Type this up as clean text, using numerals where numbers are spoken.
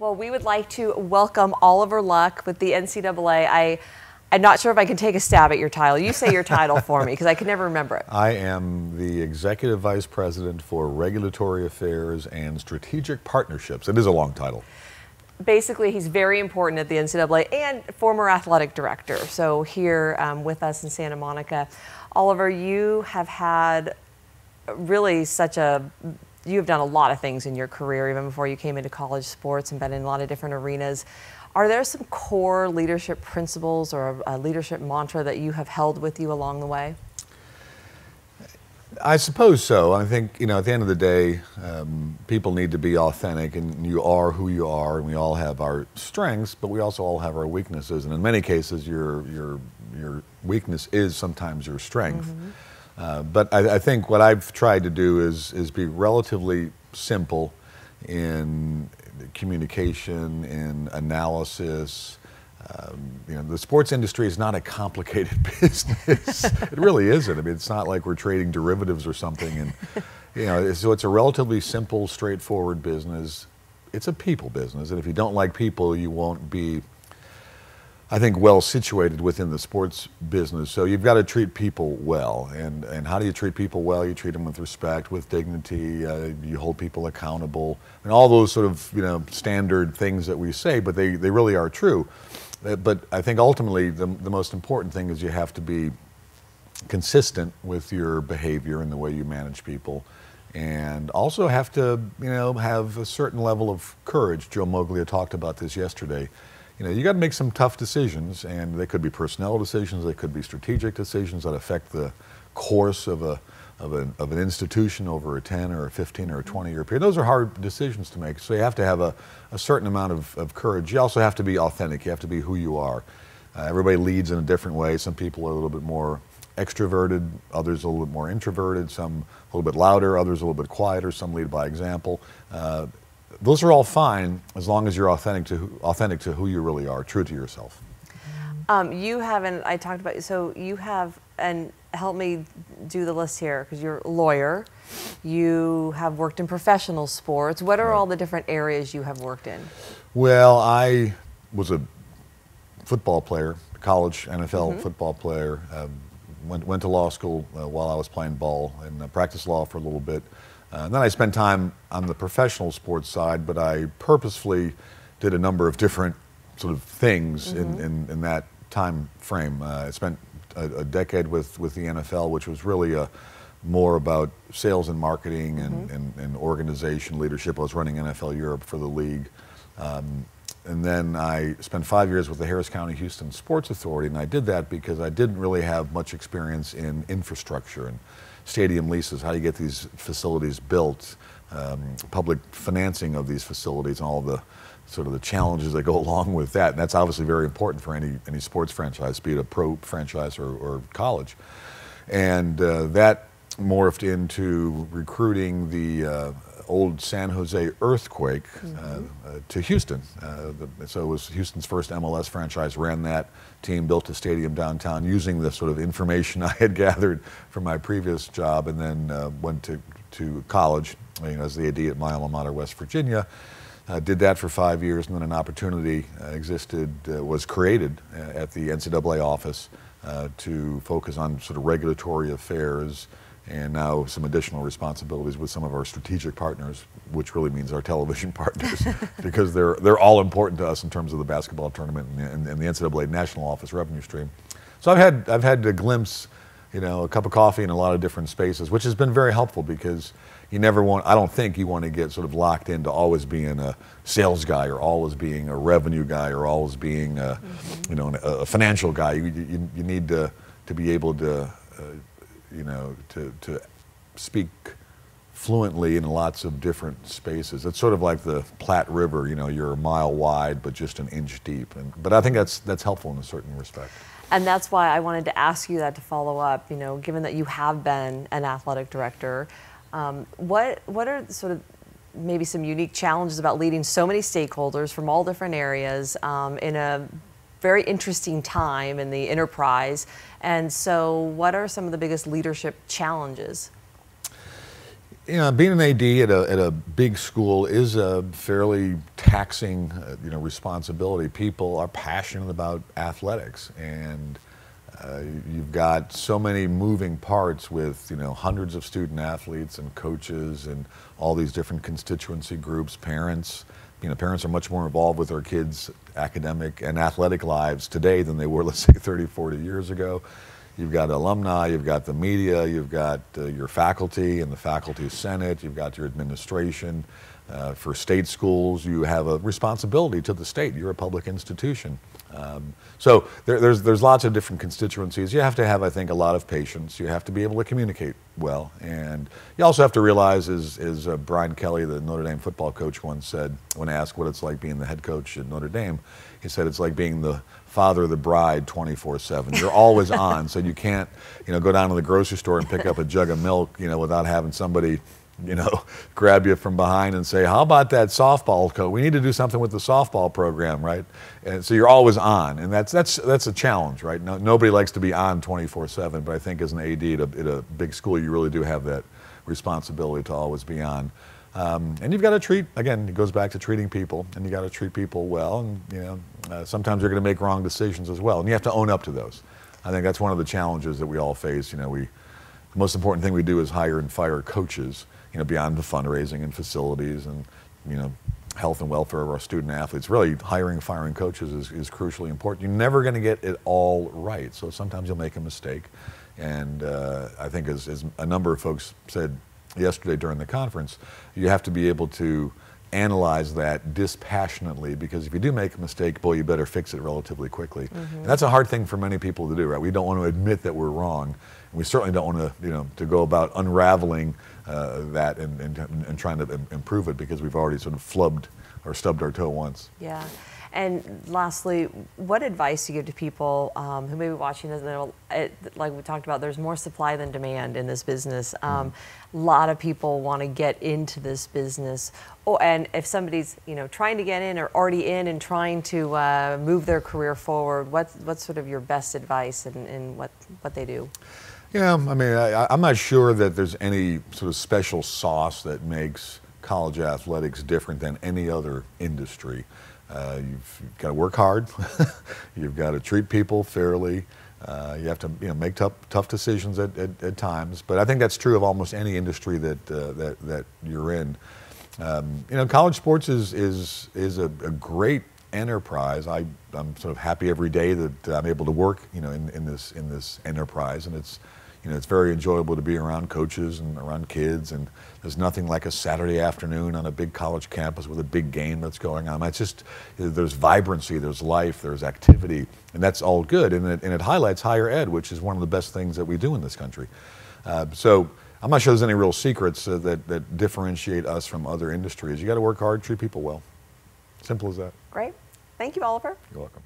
Well, we would like to welcome Oliver Luck with the NCAA. I'm not sure if I can take a stab at your title. You say your title for me because I can never remember it. I am the Executive Vice President for Regulatory Affairs and Strategic Partnerships. It is a long title. Basically, he's very important at the NCAA and former athletic director. So here with us in Santa Monica. Oliver, you have had really you've done a lot of things in your career, even before you came into college sports, and been in a lot of different arenas. Are there some core leadership principles or a leadership mantra that you have held with you along the way? I suppose so. I think, at the end of the day, people need to be authentic, and you are who you are, and we all have our strengths, but we also all have our weaknesses. And in many cases, your weakness is sometimes your strength. Mm-hmm. But I think what I've tried to do is be relatively simple in communication, in analysis. The sports industry is not a complicated business. It really isn't. I mean, it's not like we're trading derivatives or something. And so it's a relatively simple, straightforward business. It's a people business, and if you don't like people, you won't be, I think, well situated within the sports business. So you've got to treat people well. And how do you treat people well? You treat them with respect, with dignity. You hold people accountable, and all those sort of standard things that we say, but they really are true. But I think ultimately the most important thing is you have to be consistent with your behavior and the way you manage people, and also have to have a certain level of courage. Joe Moglia talked about this yesterday. You got to make some tough decisions, and they could be personnel decisions, they could be strategic decisions that affect the course of an institution over a 10 or a 15 or a 20-year period. Those are hard decisions to make, so you have to have a certain amount of courage. You also have to be authentic. You have to be who you are. Everybody leads in a different way. Some people are a little bit more extroverted, others a little bit more introverted, some a little bit louder, others a little bit quieter, some lead by example. Those are all fine as long as you're authentic to who you really are, true to yourself. You have, and I talked about, so you have, and help me do the list here, because you're a lawyer, you have worked in professional sports. What are all the different areas you have worked in? Well, I was a football player, college NFL football player. Went to law school while I was playing ball, and practiced law for a little bit. And then I spent time on the professional sports side, but I purposefully did a number of different sort of things in that time frame. I spent a decade with the NFL, which was really more about sales and marketing and organization leadership. I was running NFL Europe for the league. And then I spent 5 years with the Harris County Houston Sports Authority, and I did that because I didn't really have much experience in infrastructure and stadium leases, how do you get these facilities built, public financing of these facilities, and all the sort of the challenges that go along with that. And that's obviously very important for any sports franchise, be it a pro franchise or college. And that morphed into recruiting the old San Jose Earthquake to Houston. So it was Houston's first MLS franchise, ran that team, built a stadium downtown using the sort of information I had gathered from my previous job, and then went to college as the AD at my alma mater, West Virginia. Did that for 5 years, and then an opportunity was created at the NCAA office to focus on sort of regulatory affairs, and now some additional responsibilities with some of our strategic partners, which really means our television partners, because they're all important to us in terms of the basketball tournament and the NCAA national office revenue stream. So I've had a glimpse, a cup of coffee in a lot of different spaces, which has been very helpful, because I don't think you want to get sort of locked into always being a sales guy, or always being a revenue guy, or always being a financial guy. You need to be able to to speak fluently in lots of different spaces. It's sort of like the Platte River, you're a mile wide but just an inch deep. But I think that's helpful in a certain respect. And that's why I wanted to ask you that to follow up, given that you have been an athletic director, what are sort of maybe some unique challenges about leading so many stakeholders from all different areas in a very interesting time in the enterprise? And so what are some of the biggest leadership challenges? You know, being an AD at a big school is a fairly taxing, responsibility. People are passionate about athletics, and you've got so many moving parts with, hundreds of student athletes and coaches and all these different constituency groups, parents. Parents are much more involved with their kids' academic and athletic lives today than they were, let's say, 30, 40 years ago. You've got alumni, you've got the media, you've got your faculty and the faculty senate, you've got your administration. For state schools, you have a responsibility to the state. You're a public institution. So there's lots of different constituencies. You have to have, I think, a lot of patience. You have to be able to communicate well. And you also have to realize, as Brian Kelly, the Notre Dame football coach, once said, when asked what it's like being the head coach at Notre Dame, he said it's like being the father of the bride 24/7. You're always on, so you can't, go down to the grocery store and pick up a jug of milk, without having somebody, grab you from behind and say, how about that softball coach? We need to do something with the softball program, right? And so you're always on, and that's a challenge, right? Nobody likes to be on 24/7, but I think as an AD at a big school, you really do have that responsibility to always be on. And you've got to treat, again, it goes back to treating people, and you got to treat people well, and sometimes you're going to make wrong decisions as well, and you have to own up to those. I think that's one of the challenges that we all face. The most important thing we do is hire and fire coaches, beyond the fundraising and facilities and, health and welfare of our student athletes. Really, hiring and firing coaches is crucially important. You're never going to get it all right, so sometimes you'll make a mistake. And I think as a number of folks said yesterday during the conference, you have to be able to analyze that dispassionately, because if you do make a mistake, boy, you better fix it relatively quickly. Mm-hmm. And that's a hard thing for many people to do, right? We don't want to admit that we're wrong. And we certainly don't want to, to go about unraveling that and trying to improve it, because we've already sort of flubbed or stubbed our toe once. Yeah. And lastly, what advice do you give to people who may be watching this? Like we talked about, there's more supply than demand in this business. A lot of people want to get into this business. Oh, and if somebody's trying to get in or already in and trying to move their career forward, what's sort of your best advice in what they do? Yeah, I mean, I'm not sure that there's any sort of special sauce that makes college athletics different than any other industry. You've got to work hard. You've got to treat people fairly. You have to make tough decisions at times. But I think that's true of almost any industry that you're in. College sports is a great enterprise. I'm sort of happy every day that I'm able to work in this enterprise, and it's very enjoyable to be around coaches and around kids, and there's nothing like a Saturday afternoon on a big college campus with a big game that's going on. It's just, there's vibrancy, there's life, there's activity, and that's all good, and it highlights higher ed, which is one of the best things that we do in this country. So I'm not sure there's any real secrets that differentiate us from other industries. You got to work hard, treat people well. Simple as that. Great. Thank you, Oliver. You're welcome.